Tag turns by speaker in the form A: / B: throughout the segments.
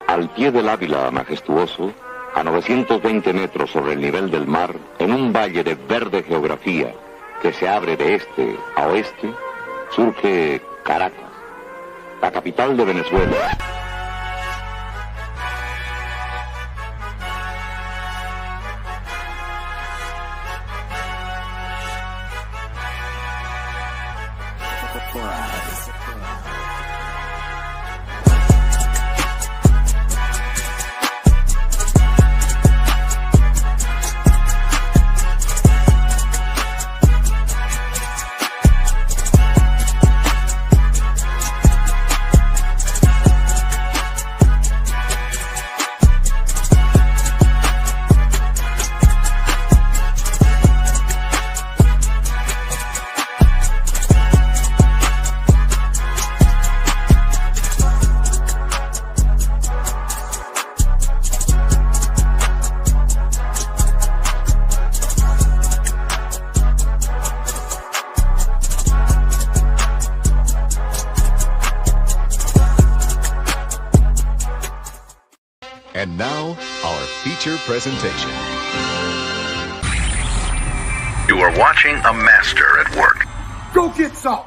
A: Al pie del Ávila majestuoso, a 920 metros sobre el nivel del mar, en un valle de verde geografía que se abre de este a oeste, surge Caracas, la capital de Venezuela.
B: And now, our feature presentation.
C: You are watching a master at work.
D: Go get some!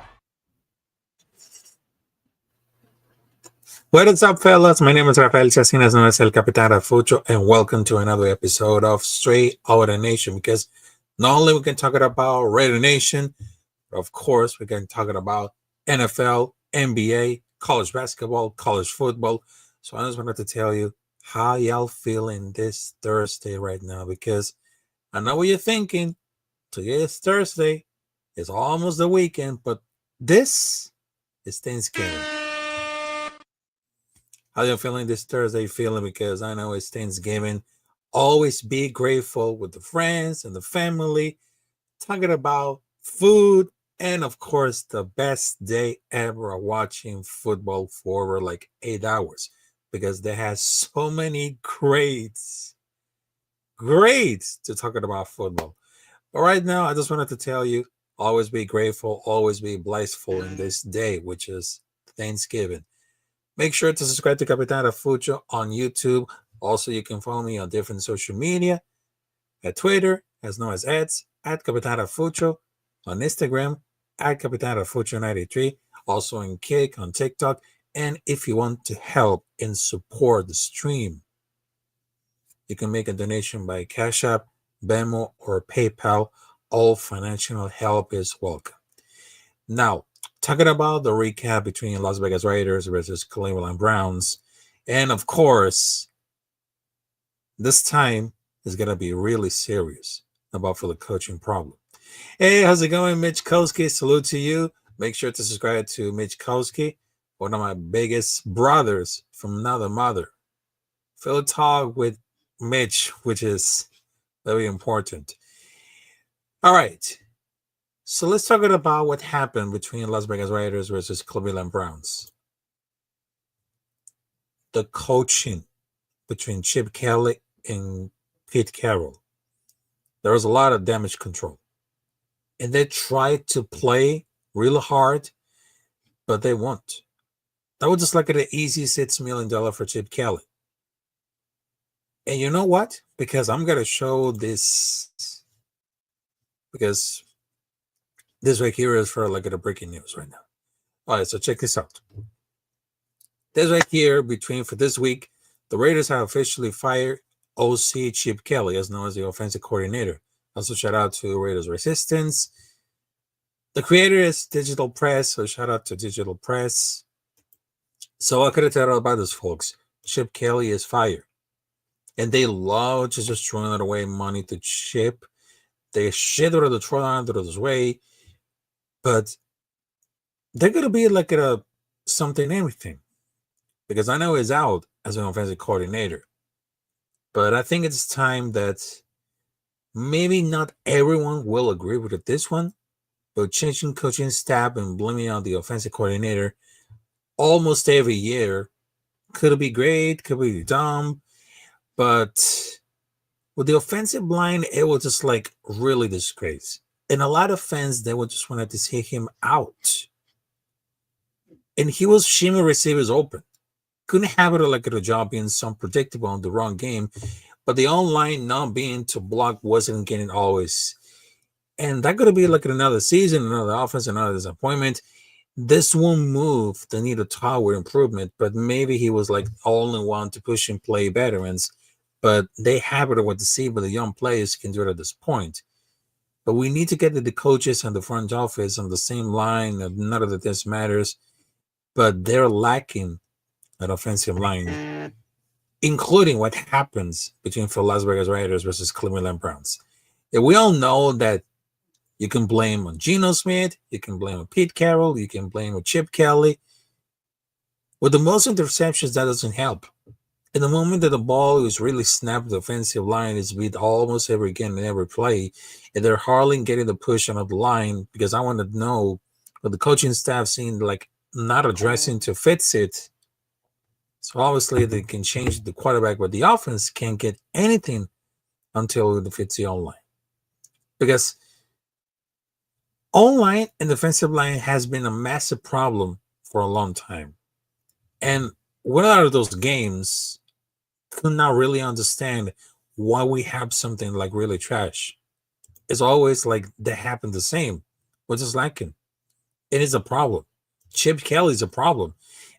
E: What is up, fellas? My name is Rafael Chasinas, known as El Capitán Rafucho, and welcome to another episode of Straight Outta Nation. Because not only we can talk about Radio Nation, but of course we can talk about NFL, NBA, college basketball, college football. So I just wanted to tell you how y'all feeling this Thursday right now, because I know what you're thinking. Today is Thursday. It's almost the weekend, but this is Thanksgiving. How you feeling this Thursday? Feeling, because I know it's Thanksgiving. Always be grateful with the friends and the family, talking about food, and of course, the best day ever watching football for over like 8 hours, because they have so many greats to talk about football. But right now, I just wanted to tell you, always be grateful, always be blissful in this day, which is Thanksgiving. Make sure to subscribe to Capitán Rafucho on YouTube. Also, you can follow me on different social media. At Twitter, as known as ads, at Capitán Rafucho. On Instagram, at Capitán Rafucho 93. Also in Kick, on TikTok. And if you want to help and support the stream, you can make a donation by Cash App, Venmo, or PayPal. All financial help is welcome. Now, talking about the recap between Las Vegas Raiders versus Cleveland Browns. And of course, this time is going to be really serious about for the coaching problem. Hey, how's it going, Mitch Koski? Salute to you. Make sure to subscribe to Mitch Koski, one of my biggest brothers from another mother. Phil Talk with Mitch, which is very important. All right. So let's talk about what happened between Las Vegas Raiders versus Cleveland Browns. The coaching between Chip Kelly and Pete Carroll. There was a lot of damage control. And they tried to play real hard, but they won't. That was just like an easy $6 million for Chip Kelly. And you know what? Because I'm going to show this, because this right here is for like the breaking news right now. All right, so check this out. This right here for this week, the Raiders have officially fired OC Chip Kelly, as known as the offensive coordinator. Also, shout out to Raiders Resistance. The creator is Digital Press, so shout out to Digital Press. So I could have told about this, folks. Chip Kelly is fired. And they love just throwing away money to Chip. They shit out of the throw under his way. But they're going to be like a something everything. Because I know he's out as an offensive coordinator. But I think it's time that maybe not everyone will agree with this one. But changing coaching staff and blaming on the offensive coordinator almost every year could be great, could be dumb. But with the offensive line, it was just like really disgrace. And a lot of fans, they would just wanted to see him out. And he was shimming receivers open. Couldn't have it like a job being some predictable on the wrong game. But the online not being to block wasn't getting always. And that could be like another season, another offense, another disappointment. This won't move the needle toward improvement, but maybe he was like only one to push and play veterans. But they have it what to see, but the young players can do it at this point. But we need to get the coaches and the front office on the same line. None of this matters, but they're lacking an offensive line, including what happens between the Las Vegas Raiders versus Cleveland Browns. And we all know that you can blame on Geno Smith, you can blame on Pete Carroll, you can blame on Chip Kelly. With the most interceptions, that doesn't help. In the moment that the ball is really snapped, the offensive line is beat almost every game and every play, and they're hardly getting the push on the line, because I want to know what the coaching staff seeing like not addressing to fix it. So obviously they can change the quarterback, but the offense can't get anything until it fits the online. Because online and defensive line has been a massive problem for a long time. And one out of those games could not really understand why we have something like really trash. It's always like they happen the same. We're just lacking. It is a problem. Chip Kelly's a problem.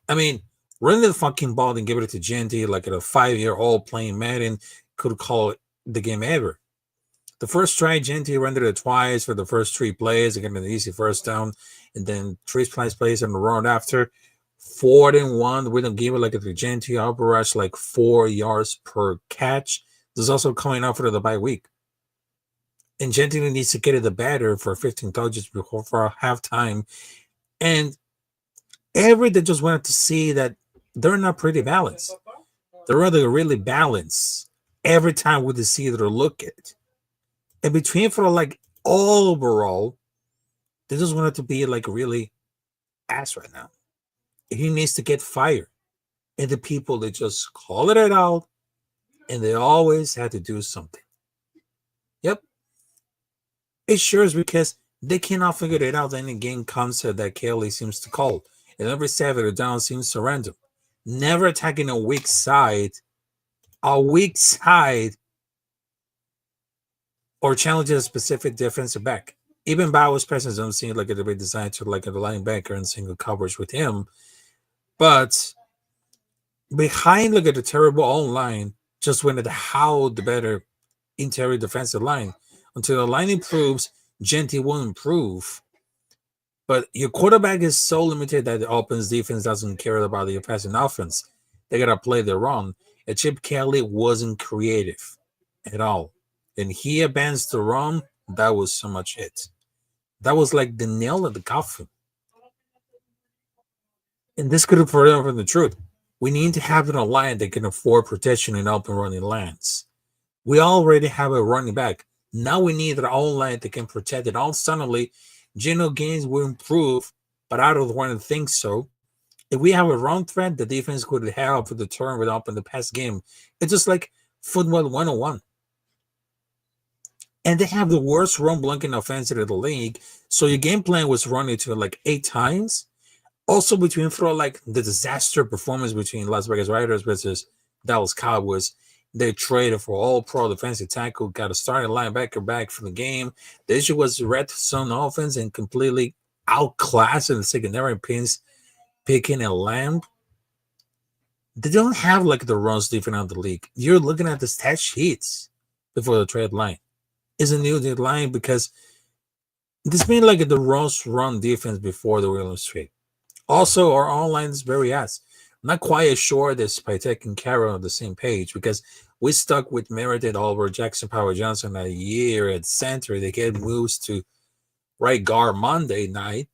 E: I mean, running the fucking ball and give it to Genty like a 5-year-old playing Madden could call it the game ever. The first try, Genty rendered it twice for the first 3 plays, again an easy first down, and then 3 plays in the round after. 4th and 1, we don't give it like a Genty upper rush, like 4 yards per catch. This is also coming out for the bye week. And Genty needs to get it the batter for 15 touches before for halftime. And they just wanted to see that they're not pretty balanced. They're rather really balanced every time we see it or look at it. And between for like all overall, they just want it to be like really ass right now. He needs to get fired. And the people, they just call it out, and they always had to do something. Yep. It sure is, because they cannot figure it out any game concept that Kelly seems to call. And every 7 down seems to random. Never attacking a weak side, or challenging a specific defensive back. Even Bauer's presence don't seem like a bit designed to like a linebacker and single coverage with him. But behind like a terrible online, just went at how the better interior defensive line. Until the line improves, Genty will improve. But your quarterback is so limited that the offense defense doesn't care about the passing offense. They gotta play their own. And Chip Kelly wasn't creative at all. And he abandons the run. That was so much it. That was like the nail in the coffin. And this could have proven the truth. We need to have an line that can afford protection in open running lanes. We already have a running back. Now we need our own line that can protect it. All suddenly, Geno gains will improve, but I don't want to think so. If we have a run threat, the defense could help with the turn with up in the pass game. It's just like football 101. And they have the worst run blocking offense in the league. So your game plan was running to like 8 times. Also, between like the disaster performance between Las Vegas Raiders versus Dallas Cowboys, they traded for all pro defensive tackle, got a starting linebacker back for the game. The issue was the red zone offense and completely outclassed in the secondary pins, picking a lamb. They don't have like the runs defense on the league. You're looking at the stat sheets before the trade line. It's a new deadline because this been like the runs run defense before the Williams trade. Also, our online is very ass. I'm not quite sure this by taking care on the same page because we stuck with Meredith over Jackson Power Johnson a year at center. They get moves to right guard Monday night.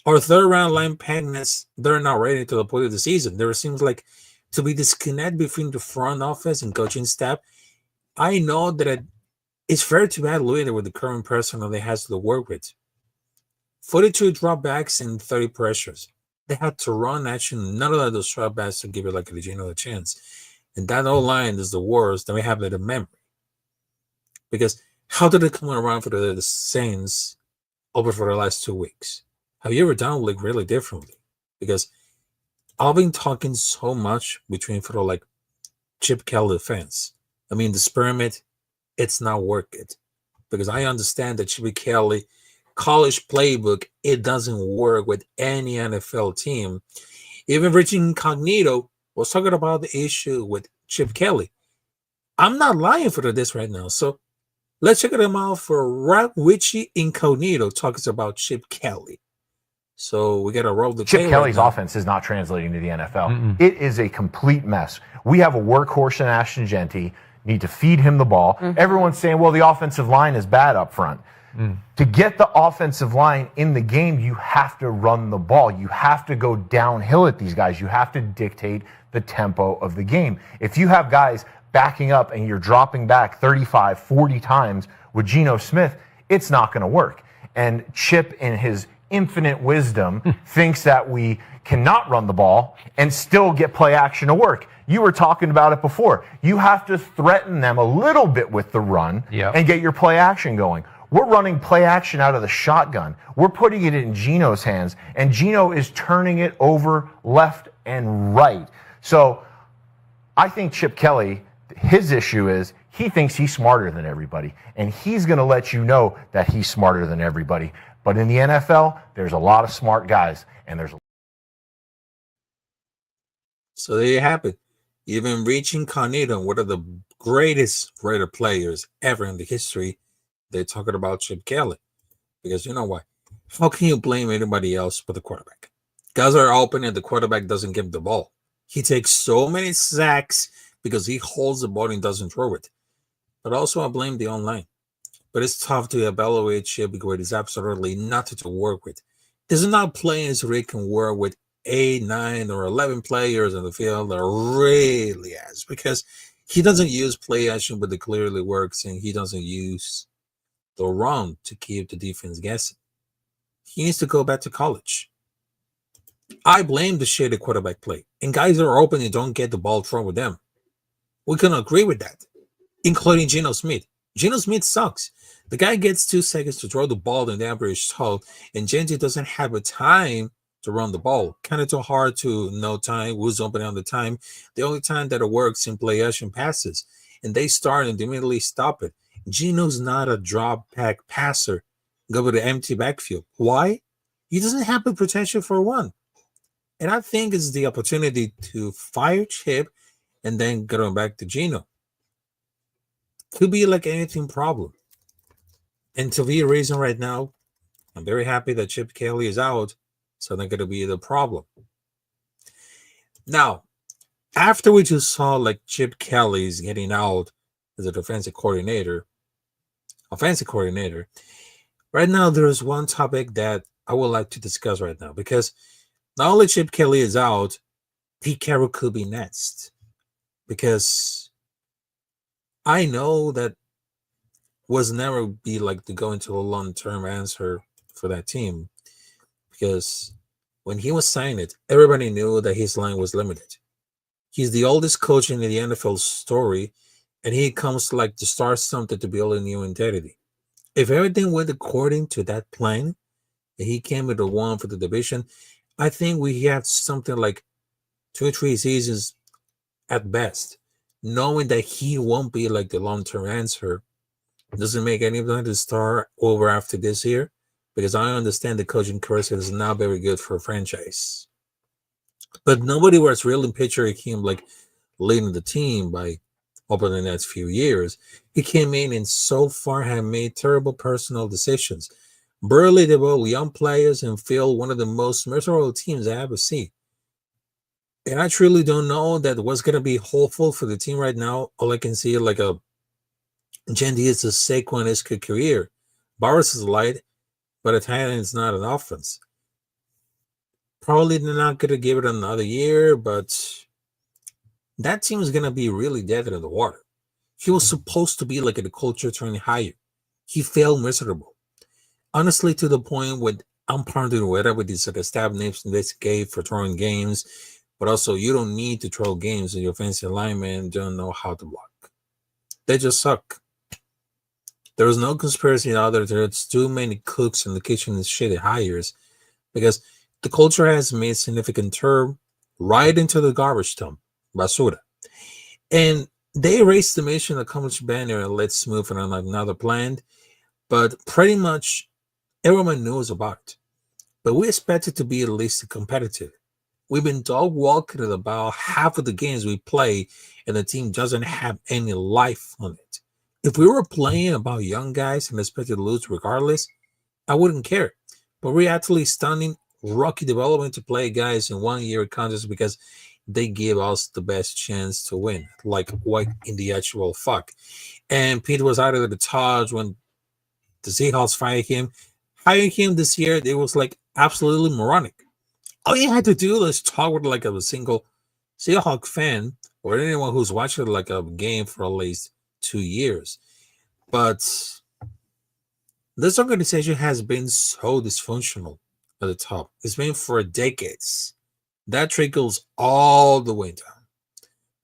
E: Our third round line payments, they're not ready to the point of the season. There seems like to be disconnect between the front office and coaching staff. I know that it's fair to add Louis with the current personnel they has to work with. 42 dropbacks and 30 pressures. They had to run action. None of those dropbacks to give it like a Geno a chance. And that O-line is the worst. Then we have it in memory. Because how did it come around for the Saints over for the last 2 weeks? Have you ever done like really differently? Because I've been talking so much between for like Chip Kelly defense. I mean, the experiment, it's not working. Because I understand that Chip Kelly college playbook, it doesn't work with any NFL team. Even Rich Incognito was talking about the issue with Chip Kelly. I'm not lying for this right now. So let's check them out for Richie Incognito talks about Chip Kelly. So we got to roll the
D: Chip Kelly's offense is not translating to the NFL. It is a complete mess. We have a workhorse in Ashton Genty. Need to feed him the ball. Everyone's saying, well, the offensive line is bad up front. To get the offensive line in the game, you have to run the ball. You have to go downhill at these guys. You have to dictate the tempo of the game. If you have guys backing up and you're dropping back 35, 40 times with Geno Smith, it's not going to work. And Chip, in his infinite wisdom, thinks that we cannot run the ball and still get play action to work. You were talking about it before. You have to threaten them a little bit with the run and get your play action going. We're running play action out of the shotgun. We're putting it in Geno's hands, and Geno is turning it over left and right. So I think Chip Kelly, his issue is he thinks he's smarter than everybody, and he's going to let you know that he's smarter than everybody. But in the NFL, there's a lot of smart guys, and there's.
E: So there you have it. Even Rich Incognito, one of the greatest Raider players ever in the history, they're talking about Chip Kelly. Because you know why? How can you blame anybody else but the quarterback? Guys are open and the quarterback doesn't give the ball. He takes so many sacks because he holds the ball and doesn't throw it. But also I blame the online. But it's tough to evaluate Chip because it's absolutely nothing to work with. There's not players where he can work with 8, 9, or 11 players in the field that really has, because he doesn't use play action, but it clearly works, and he doesn't use the run to keep the defense guessing. He needs to go back to college. I blame the shady quarterback play, and guys that are open and don't get the ball thrown with them. We can agree with that, including Geno Smith. Geno Smith sucks. The guy gets 2 seconds to throw the ball in the average toe, and Genty doesn't have a time to run the ball. Kind of too hard to know time, who's open on the time. The only time that it works in play action passes, and they start and immediately stop it. Geno's not a drop back passer. Go with the empty backfield. Why? He doesn't have the potential for one. And I think it's the opportunity to fire Chip and then go back to Geno. Could be like anything problem. And to be a reason right now, I'm very happy that Chip Kelly is out, so not going to be the problem. Now, after we just saw like Chip Kelly's getting out as a offensive coordinator, right now there's one topic that I would like to discuss right now, because not only Chip Kelly is out, Pete Carroll could be next, because I know that was never be like to go into a long-term answer for that team, because when he was signed, everybody knew that his line was limited. He's the oldest coach in the NFL story, and he comes like to start something, to build a new identity. If everything went according to that plan, and he came with a one for the division, I think we have something like 2 or 3 seasons at best, knowing that he won't be like the long-term answer. Doesn't make any sense to start over after this year, because I understand the coaching curse is not very good for a franchise. But nobody was really picturing him like leading the team by over the next few years. He came in and so far have made terrible personal decisions, barely developed young players, and filled one of the most miserable teams I ever seen. And I truly don't know that what's going to be hopeful for the team right now. All I can see like a Jendi is a Saquon-esque career. Boris is light, but a tight end is not an offense. Probably they're not going to give it another year, but that team is going to be really dead in the water. He was supposed to be like a culture turning higher. He failed miserable. Honestly, to the point where I'm partnering with these like staff names in this game for throwing games, but also you don't need to throw games and your offensive linemen don't know how to block. They just suck. There is no conspiracy out there. There's too many cooks in the kitchen and shit it hires, because the culture has made significant turn right into the garbage dump, basura. And they erased the mission, accomplished banner, and let's move on another plan. But pretty much everyone knows about it. But we expect it to be at least competitive. We've been dog walking at about half of the games we play, and the team doesn't have any life on it. If we were playing about young guys and expected to lose regardless, I wouldn't care. But we're actually stunning rookie development to play guys in 1 year contests because they give us the best chance to win. Like, what in the actual fuck? And Pete was out of the charge when the Seahawks fired him. Hiring him this year, it was like absolutely moronic. All you had to do is talk with like a single Seahawks fan or anyone who's watching like a game for at least 2 years. But this organization has been so dysfunctional at the top. It's been for decades. That trickles all the way down.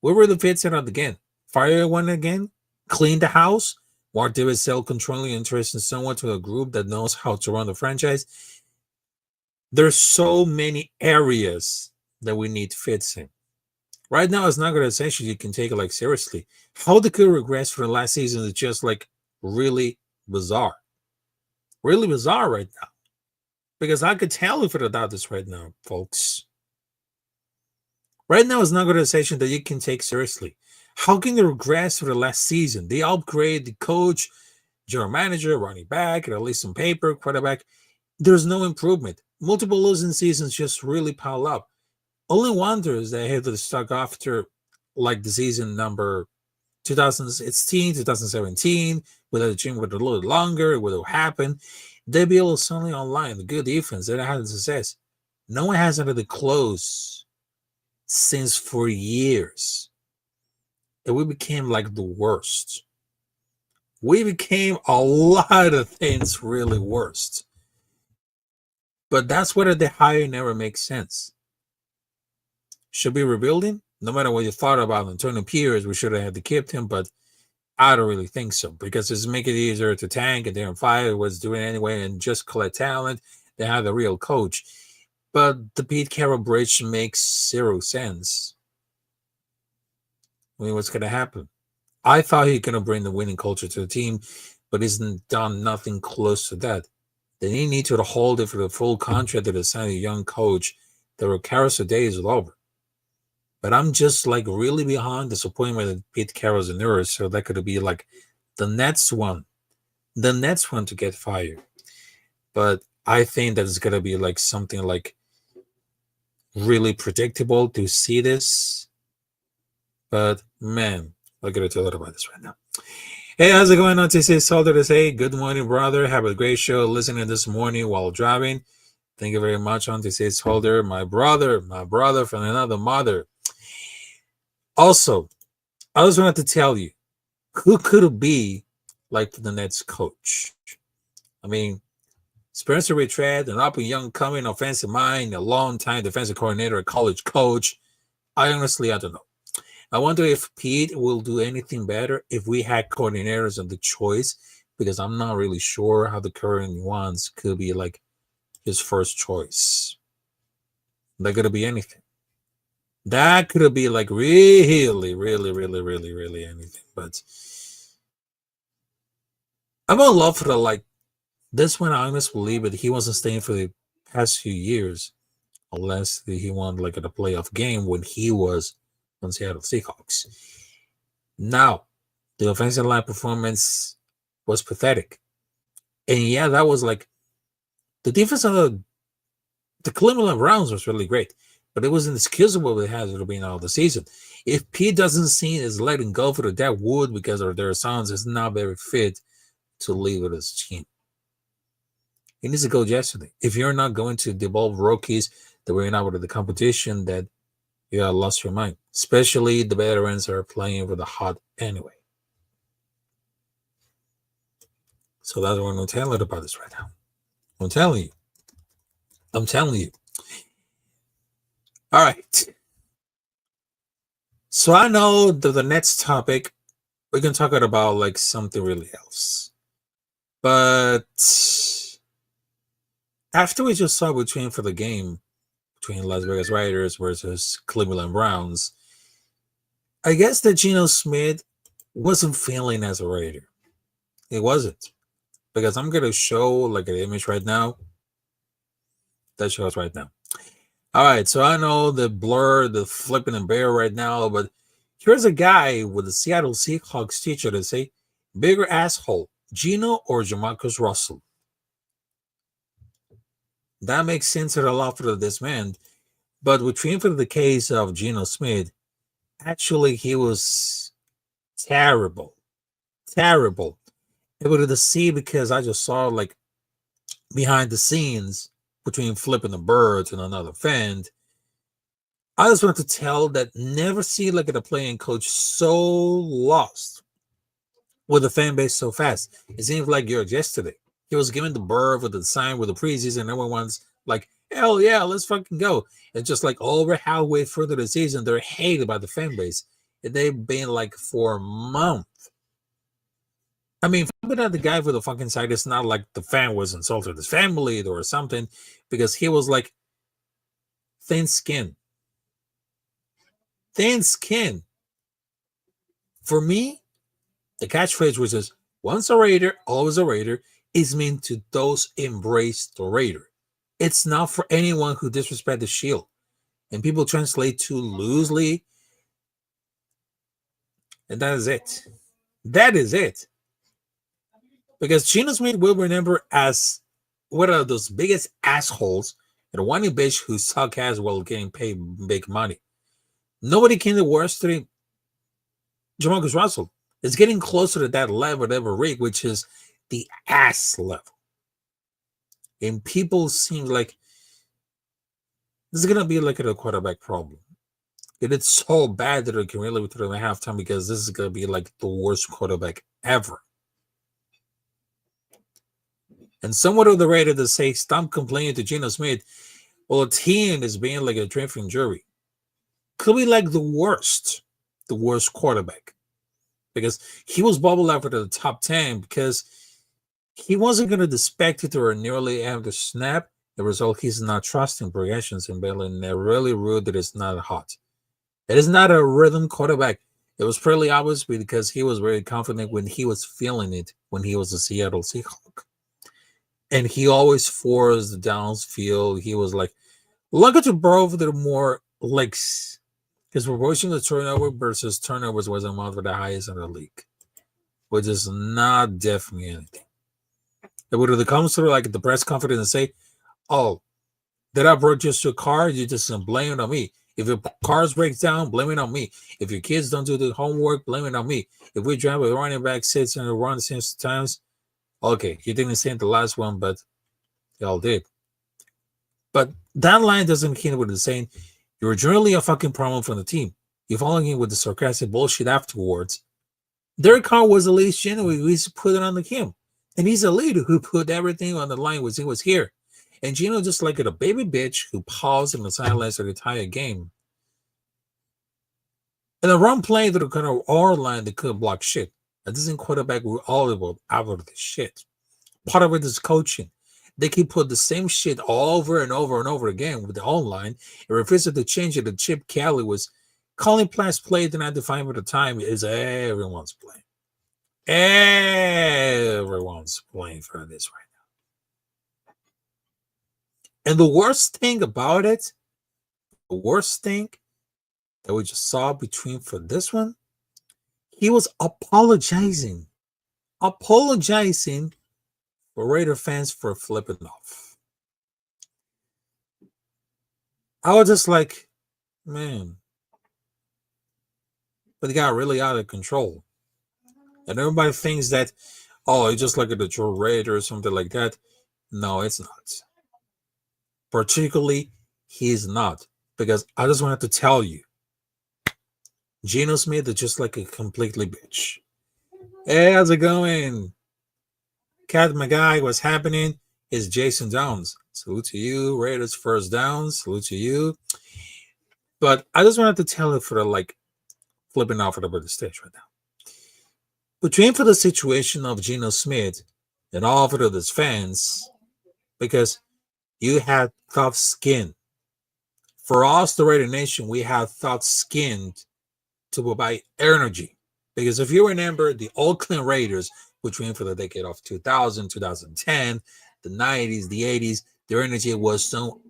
E: Where were the fits out again? Fire one again? Clean the house? Mark Davis sell controlling interest in someone to a group that knows how to run the franchise? There's so many areas that we need fixing. Right now, it's not an organization you can take it like seriously. How they could regress for the last season is just like really bizarre. Really bizarre right now. Because I could tell you for the doubters right now, folks. Right now, it's not an organization that you can take seriously. How can they regress for the last season? They upgrade the coach, general manager, running back, and at least some paper, quarterback. There's no improvement. Multiple losing seasons just really pile up. Only wonder is they had to stuck after like the season number 2016, 2017, whether the team would a little longer, it would have happened. They'd be able to suddenly online, the good defense, they had success. No one has under the close since for years. And we became like the worst. We became a lot of things really worst. But that's where the hire never makes sense. Should be rebuilding? No matter what you thought about Antonio Pierce, we should have had to keep him, but I don't really think so, because it's making it easier to tank and then fire was doing it anyway and just collect talent. They have a real coach. But the Pete Carroll bridge makes zero sense. I mean, what's going to happen? I thought he's going to bring the winning culture to the team, but he's done nothing close to that. Then he need to hold it for the full contract to sign a young coach. The Carousel days is over. But I'm just like really behind disappointment that Pete Carroll's a nurse, so that could be like the next one to get fired. But I think that it's gonna be like something like really predictable to see this. But man, I gotta tell you about this right now. Hey, how's it going on? This is Solder to say good morning, brother. Have a great show listening this morning while driving. Thank you very much on this is Holder, my brother from another mother. Also, I just wanted to tell you, who could it be like the Nets coach? I mean, Spencer Rattray, an up-and-young coming offensive mind, a long-time defensive coordinator, a college coach. I don't know. I wonder if Pete will do anything better if we had coordinators of the choice, because I'm not really sure how the current ones could be like his first choice. That could be anything. That could be like really anything. But I'm in love for the like this one. I honestly believe it. He wasn't staying for the past few years, unless he won like at a playoff game when he was on Seattle Seahawks. Now, the offensive line performance was pathetic. And yeah, that was like the defense of the Cleveland Browns was really great, but it was inexcusable it has been all the season. If Pete doesn't see his letting go for the dead wood because of their sons is not very fit to leave with his team. He needs to go yesterday. If you're not going to develop rookies that were out of the competition, that you have lost your mind. Especially the veterans are playing with the hot anyway. So that's what I'm going to tell you about this right now. I'm telling you. All right. So I know that the next topic, we can talk about like something really else. But after we just saw between for the game between Las Vegas Raiders versus Cleveland Browns, I guess that Geno Smith wasn't feeling as a Raider. It wasn't. Because I'm going to show like an image right now. That shows right now. All right, so I know the blur, the flipping and bear right now, but here's a guy with the Seattle Seahawks teacher to say, bigger asshole, Geno or Jamarcus Russell? That makes sense a lot for this man. But with for the case of Geno Smith, actually he was terrible. Able to see, because I just saw like behind the scenes between flipping the birds and another fan. I just want to tell that never see like a playing coach so lost with the fan base so fast. It seems like yesterday. He was given the bird with the sign with the preseason, and everyone's like, hell yeah, let's fucking go. It's just like over halfway through the season, they're hated by the fan base. And they've been like for a month. I mean, flipping at the guy for the fucking side, it's not like the fan was insulted his family or something, because he was like thin skin. For me, the catchphrase which is once a Raider, always a Raider, is meant to those embrace the Raider. It's not for anyone who disrespect the shield. And people translate too loosely. And that is it. Because Geno Smith will remember as one of those biggest assholes and one bitch who suck ass while getting paid big money. Nobody came the worst to Jamarcus Russell. It's getting closer to that level every week, which is the ass level. And people seem like this is going to be like a quarterback problem. And it's so bad that it can really be through the halftime, because this is going to be like the worst quarterback ever. And somewhat of the Raider to say, stop complaining to Geno Smith. Well, a team is being like a drifting jury. Could be like the worst quarterback. Because he was bubbled out for the top 10 because he wasn't going to expect it or nearly after snap. The result, he's not trusting progressions in Berlin. They're really rude that it's not hot. It is not a rhythm quarterback. It was pretty obvious because he was very confident when he was feeling it when he was a Seattle Seahawk. And he always forced the downfield. He was like, look at the bro for the more legs. His proportion to turnover versus turnovers was one of the highest in the league, which is not definitely anything. It would have come through like the press conference and say, "Oh, did I purchase your car? You just blame it on me. If your cars breaks down, blame it on me. If your kids don't do the homework, blame it on me. If we drive a running back sits and run 6 times, okay, you didn't say the last one, but y'all did." But that line doesn't hit with the saying, "You're generally a fucking problem from the team." You're following in with the sarcastic bullshit afterwards. Their car was the least genuine. We put it on the him. And he's a leader who put everything on the line when he was here. And Gino, just like a baby bitch who paused in the silence of the entire game. And the run play to the kind of R line, they couldn't block shit. And this quarterback were all out of the shit. Part of it is coaching. They keep put the same shit all over and over and over again with the own line. It refused to change it. The Chip Kelly was calling play the 95 at the time is everyone's playing. Everyone's playing for this right now. And the worst thing about it, the worst thing that we just saw between for this one, he was apologizing for Raider fans for flipping off. I was just like, man, but it got really out of control. And everybody thinks that, oh, it's just like a Detroit Raider or something like that. No, it's not. Particularly, he's not. Because I just wanted to tell you, Geno Smith is just like a completely bitch. Hey, how's it going? Cat, my guy, what's happening? Is Jason Downs. Salute to you. Raiders first down. Salute to you. But I just wanted to tell it for the like flipping off of the stage right now. Between for the situation of Geno Smith and all of his fans, because you had tough skin. For us, the Raider Nation, we had tough skin to provide energy. Because if you remember the Oakland Raiders, between for the decade of 2000, 2010, the 90s, the 80s, their energy was so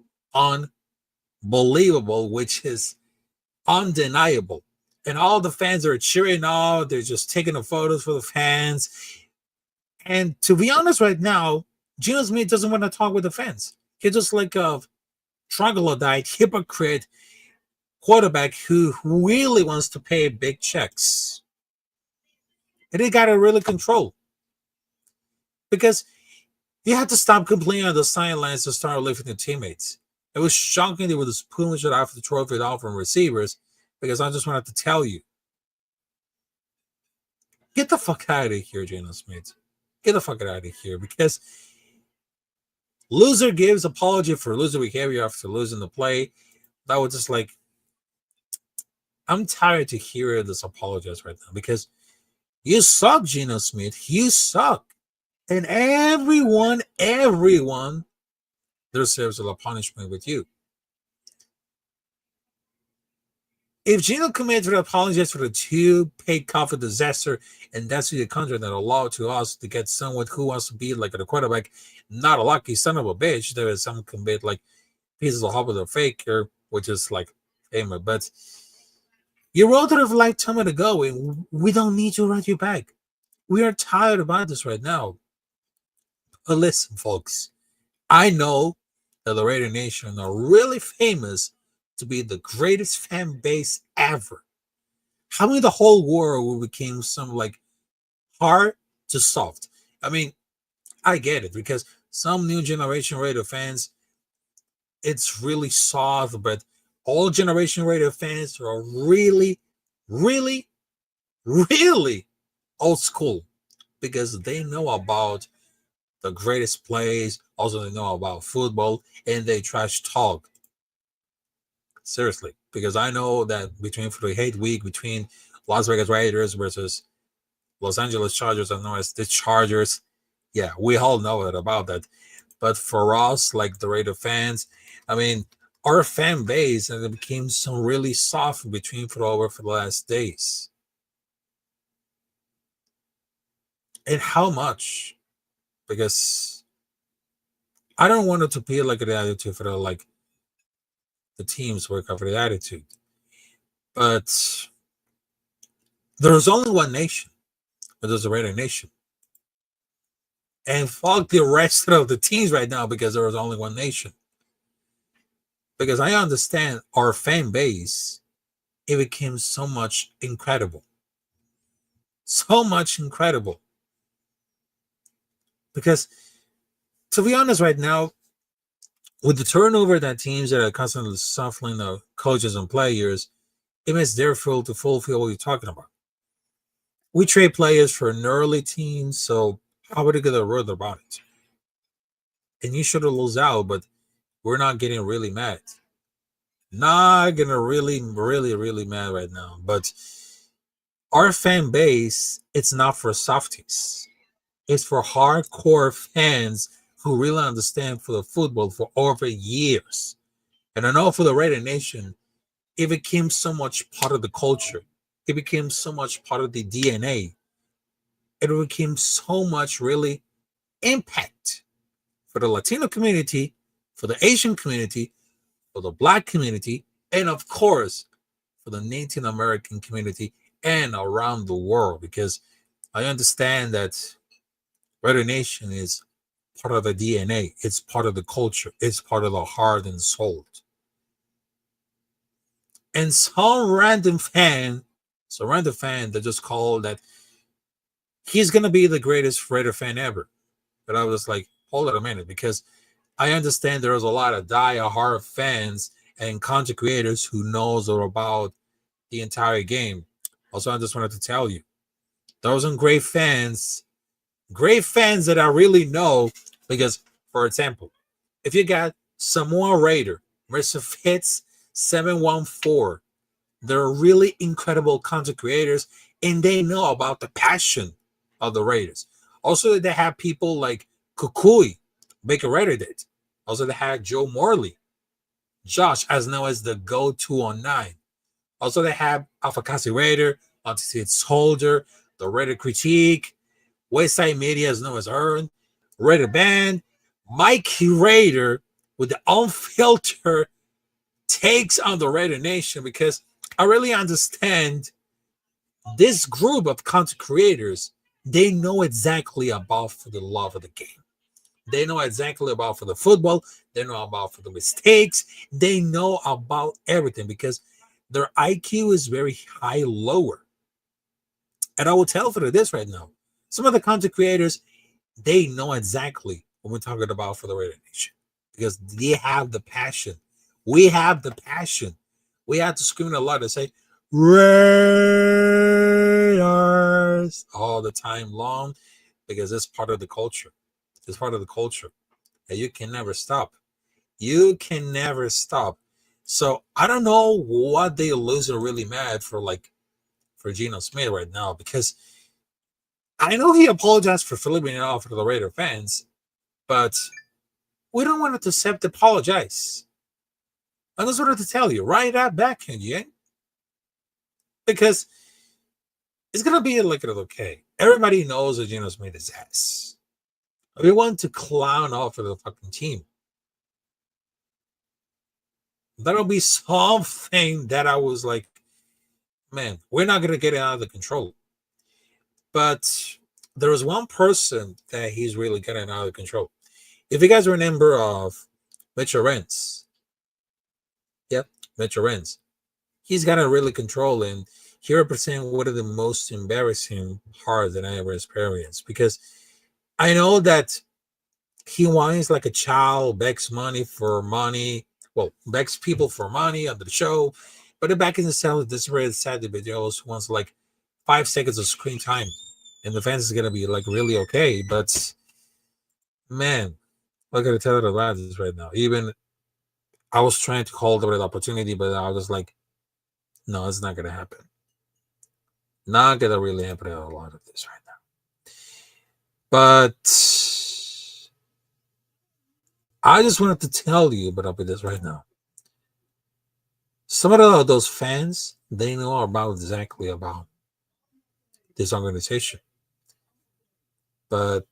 E: unbelievable, which is undeniable. And all the fans are cheering on. They're just taking the photos for the fans. And to be honest right now, Geno Smith doesn't want to talk with the fans. He's just like a troglodyte, hypocrite quarterback who really wants to pay big checks. And they got to really control. Because you have to stop complaining on the sidelines and start lifting the teammates. It was shocking they were just pulling shit off the trophy off from receivers. Because I just wanted to tell you, get the fuck out of here, Geno Smith. Get the fuck out of here. Because loser gives apology for loser behavior after losing the play. That was just like, I'm tired to hear this apologize right now. Because you suck, Geno Smith. You suck. And everyone deserves a punishment with you. If Geno commits to apologize for the two paid cover disaster, and that's the contract that allowed to us to get someone who wants to be like a quarterback, not a lucky son of a bitch, there is some commit like pieces of hope with a faker, which is like, hey, but you wrote it a lifetime ago, and we don't need to write you back. We are tired about this right now. But listen, folks, I know that the Raider Nation are really famous to be the greatest fan base ever. How many the whole world became some like hard to soft? I mean, I get it because some new generation Raider fans, it's really soft, but all generation Raider fans are really, really, really old school because they know about the greatest plays. Also, they know about football and they trash talk. Seriously, because I know that between for the hate week between Las Vegas Raiders versus Los Angeles Chargers, I know as the Chargers. Yeah, we all know about that. But for us, like the Raider fans, I mean, our fan base and it became some really soft between for the last days. And how much? Because I don't want it to be like an attitude for the teams work over the attitude. But there's only one nation, but there's a Raider Nation. and fuck the rest of the teams right now because there was only one nation. Because I understand our fan base, it became so much incredible. So much incredible. Because, to be honest, right now, with the turnover that teams that are constantly suffering of coaches and players, it makes their field to fulfill what you're talking about. We trade players for an early team, so how would it get a word about it? And you should have lose out, but we're not getting really mad. Not getting really mad right now. But our fan base, it's not for softies. It's for hardcore fans who really understand for the football for over years. And I know for the Raider Nation, it became so much part of the culture. It became so much part of the DNA. It became so much really impact for the Latino community, for the Asian community, for the Black community, and of course, for the Native American community and around the world. Because I understand that Raider Nation is part of the DNA. It's part of the culture. It's part of the heart and soul. And some random fan that just called that he's going to be the greatest Raider fan ever. But I was like, hold on a minute, because I understand there's a lot of die-hard fans and content creators who knows about the entire game. Also, I just wanted to tell you, those are great fans that I really know, because, for example, if you got Samoa Raider, Mr. Fitz 714, they're really incredible content creators, and they know about the passion of the Raiders. Also, they have people like Kukui, Baker Raider did. Also, they had Joe Morley, Josh, as known as the Go209. Also, they have Alpha Raider, Anticipated Soldier, the Raider Critique, Wayside Media, as known as Earn, Raider Band, Mikey Raider with the unfiltered takes on the Raider Nation, because I really understand this group of content creators. They know exactly about for the love of the game. They know exactly about for the football. They know about for the mistakes. They know about everything because their IQ is very high lower. And I will tell for this right now. Some of the content creators, they know exactly what we're talking about for the Raider Nation because they have the passion. We have the passion. We have to scream a lot and say, Raiders all the time long because it's part of the culture. It's part of the culture. And you can never stop. You can never stop. So I don't know what they losing really mad for, like for Geno Smith right now, because I know he apologized for flipping it off to the Raider fans, but we don't want to accept to apologize. I just wanted to tell you, right out back, yeah? Because it's gonna be like okay. Everybody knows that Geno Smith is ass. We want to clown off for the fucking team. That'll be something that I was like, man, we're not gonna get it out of the control. But there was one person that he's really getting out of control. If you guys remember of Mitchell Rentz, yep, Mitchell Rentz, he's got to really control, and he represents one of the most embarrassing parts that I ever experienced, because I know that he whines like a child, begs people for money on the show, but back in the cell, this really sad videos wants like 5 seconds of screen time, and the fans is gonna be like really okay. But man, I gotta tell you about this right now. Even I was trying to call the opportunity, but I was like, no, it's not gonna happen. Not gonna really happen a lot of this right now. But I just wanted to tell you about this right now. Some of those fans, they know exactly about this organization. But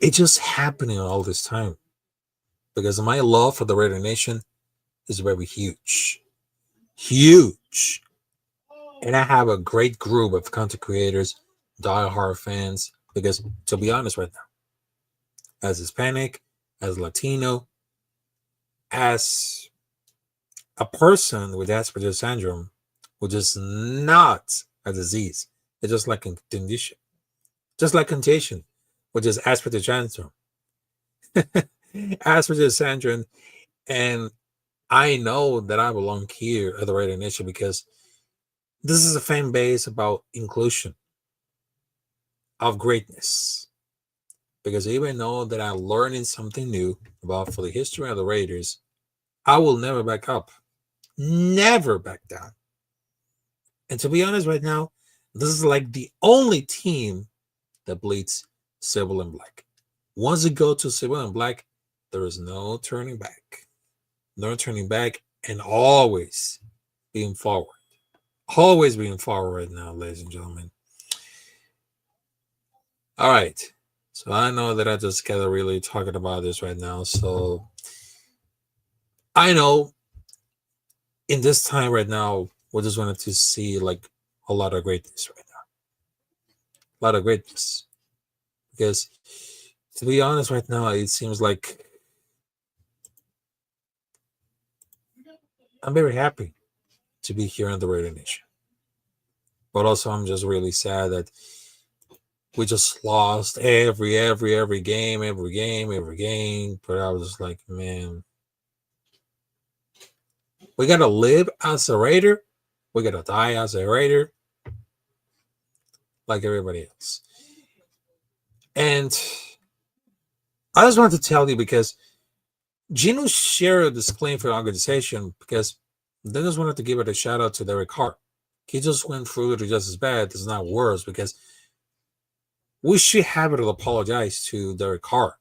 E: it's just happening all this time because my love for the Raider Nation is very huge. Huge. And I have a great group of content creators diehard fans. Because to be honest, right now, as Hispanic, as Latino, as a person with Asperger's syndrome, which is not a disease, it's just like a condition, just like contagion, which is Asperger's syndrome. Asperger's syndrome, and I know that I belong here at the Straight Outta Nation because this is a fan base about inclusion, of greatness. Because even though that I'm learning something new about for the history of the Raiders, I will never back up, never back down. And to be honest, right now, this is like the only team that bleeds silver and black. Once you go to silver and black, there is no turning back. No turning back, and always being forward. Always being forward right now, ladies and gentlemen. All right. So I know that I just gotta really talking about this right now. So I know in this time right now, we just wanted to see like a lot of greatness right now. A lot of greatness. Because to be honest, right now, it seems like I'm very happy to be here on the Straight Outta Nation. But also I'm just really sad that we just lost every game. But I was just like, man, we gotta live as a Raider. We gotta die as a Raider, like everybody else. And I just wanted to tell you because Gino shared this claim for the organization because they just wanted to give it a shout out to Derek Carr. He just went through it just as bad, it's not worse, because we should have it to apologize to Derek Carr.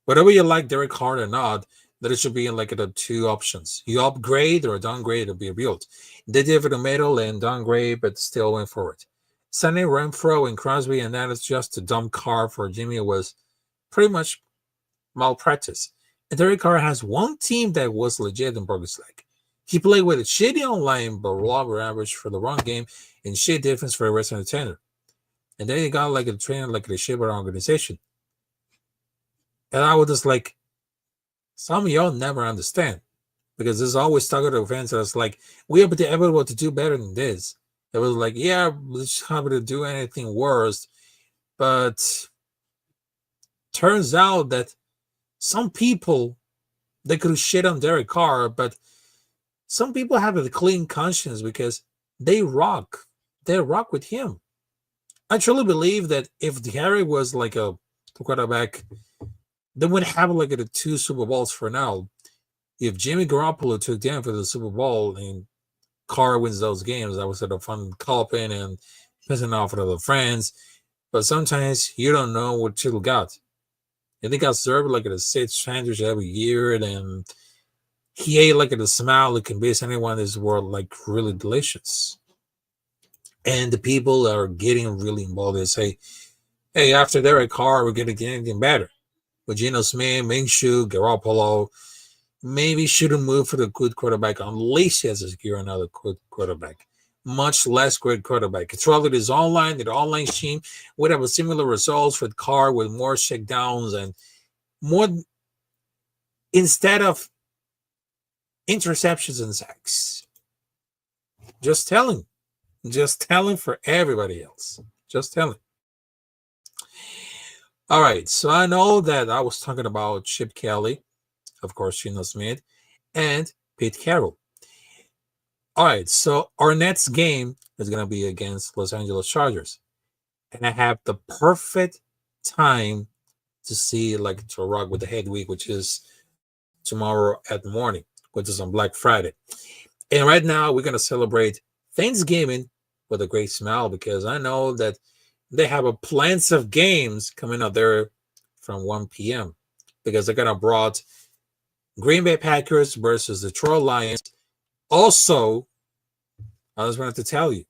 E: Whatever you like Derek Carr or not, that it should be in like the two options. You upgrade or downgrade to be rebuilt. They did it in the middle and downgrade, but still went for it. Sending Renfro and Crosby and that is just to dump Carr for Jimmy was pretty much malpractice. And Derek Carr has one team that was legit and broke his leg. He played with a shitty online, but lower average for the run game and shit defense for the rest of the tenor. And then he got like a trainer, like a shit organization. And I was just like, some of y'all never understand. Because there's always talking to fans that's like, we are able to do better than this. It was like, yeah, we're just able to do anything worse. But turns out that some people, they could shit on Derek Carr, but some people have a clean conscience because they rock. They rock with him. I truly believe that if Harry was like a quarterback, they would have like the 2 Super Bowls for now. If Jimmy Garoppolo took them for the Super Bowl and Carr wins those games, that was sort of fun coping and pissing off at other friends. But sometimes you don't know what you got. And they got served like a 6 sandwich every year, and he ate like a smile that convince anyone in this world like really delicious. And the people that are getting really involved, they say, hey, after Derek Carr, we're going to get anything better. With Geno Smith, Minshew, Garoppolo, maybe shouldn't move for the good quarterback unless he has to secure another good quarterback. Much less great quarterback. It's rather his online, the online team would have a similar results with Carr with more checkdowns and more instead of interceptions and sacks. Just telling for everybody else. Just telling. All right, so I know that I was talking about Chip Kelly, of course, Geno Smith, and Pete Carroll. All right, so our next game is going to be against Los Angeles Chargers. And I have the perfect time to see, like, to rock with the head week, which is tomorrow at the morning, which is on Black Friday. And right now, we're going to celebrate Thanksgiving with a great smile because I know that they have a plans of games coming out there from 1 p.m. because they're going to brought Green Bay Packers versus Detroit Lions. Also, I just wanted to tell you,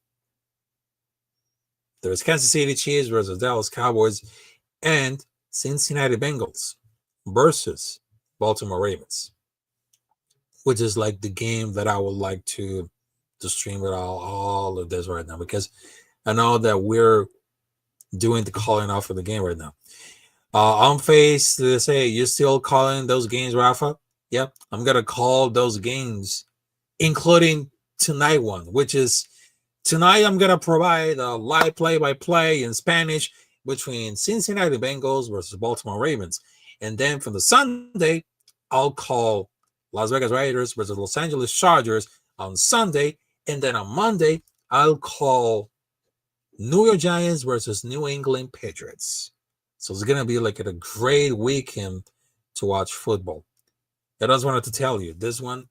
E: there's Kansas City Chiefs versus Dallas Cowboys and Cincinnati Bengals versus Baltimore Ravens, which is like the game that I would like to stream with all of this right now because I know that we're doing the calling off of the game right now. On face, they say, you still calling those games, Rafa? Yep, I'm going to call those games, including tonight one, which is tonight I'm going to provide a live play-by-play in Spanish between Cincinnati Bengals versus Baltimore Ravens. And then for the Sunday, I'll call Las Vegas Raiders versus Los Angeles Chargers on Sunday. And then on Monday, I'll call New York Giants versus New England Patriots. So it's going to be like a great weekend to watch football. I just wanted to tell you, this one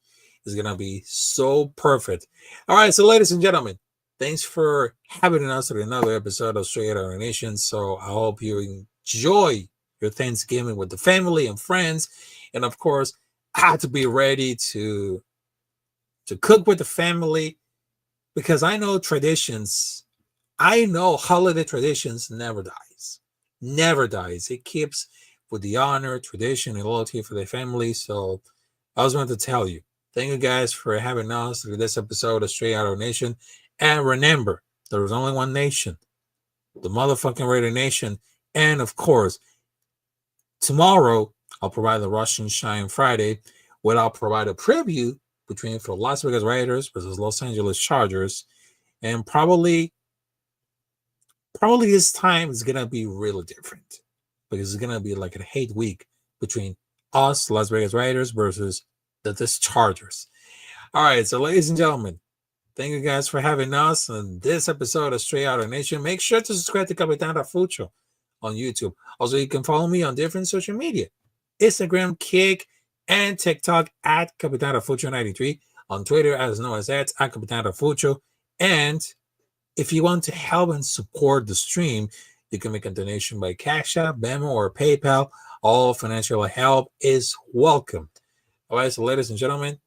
E: is going to be so perfect. All right, so ladies and gentlemen, thanks for having us at another episode of Straight Outta Nation. So I hope you enjoy your Thanksgiving with the family and friends. And of course, I have to be ready to cook with the family, because I know holiday traditions never dies. Never dies. It keeps with the honor, tradition, and loyalty for the family. So I was going to tell you, thank you guys for having us through this episode of Straight Outta Nation. And remember, there is only one nation, the motherfucking Raider Nation. And of course, tomorrow I'll provide the Russian Shine Friday, where I'll provide a preview between for Las Vegas Raiders versus Los Angeles Chargers. And probably this time is going to be really different, because it's going to be like a hate week between us, Las Vegas Raiders, versus the Chargers. All right, so ladies and gentlemen, thank you guys for having us on this episode of Straight Outta Nation. Make sure to subscribe to Capitán Rafucho on YouTube. Also, you can follow me on different social media, Instagram, Kick, and TikTok at Capitán Rafucho 93, on Twitter as known as at Capitán Rafucho. And if you want to help and support the stream, you can make a donation by Cash App, Venmo, or PayPal. All financial help is welcome. All right, so ladies and gentlemen,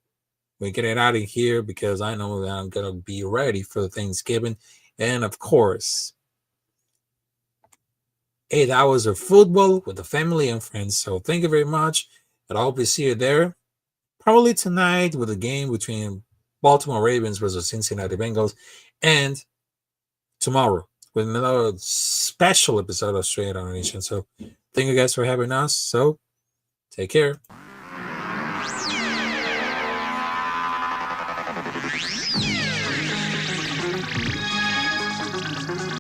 E: we're getting out of here, because I know that I'm going to be ready for the Thanksgiving. And of course, 8 hours of football with the family and friends. So thank you very much. And I hope to see you there. Probably tonight with a game between Baltimore Ravens versus Cincinnati Bengals. And tomorrow with another special episode of Straight Outta Nation. So thank you guys for having us. So take care.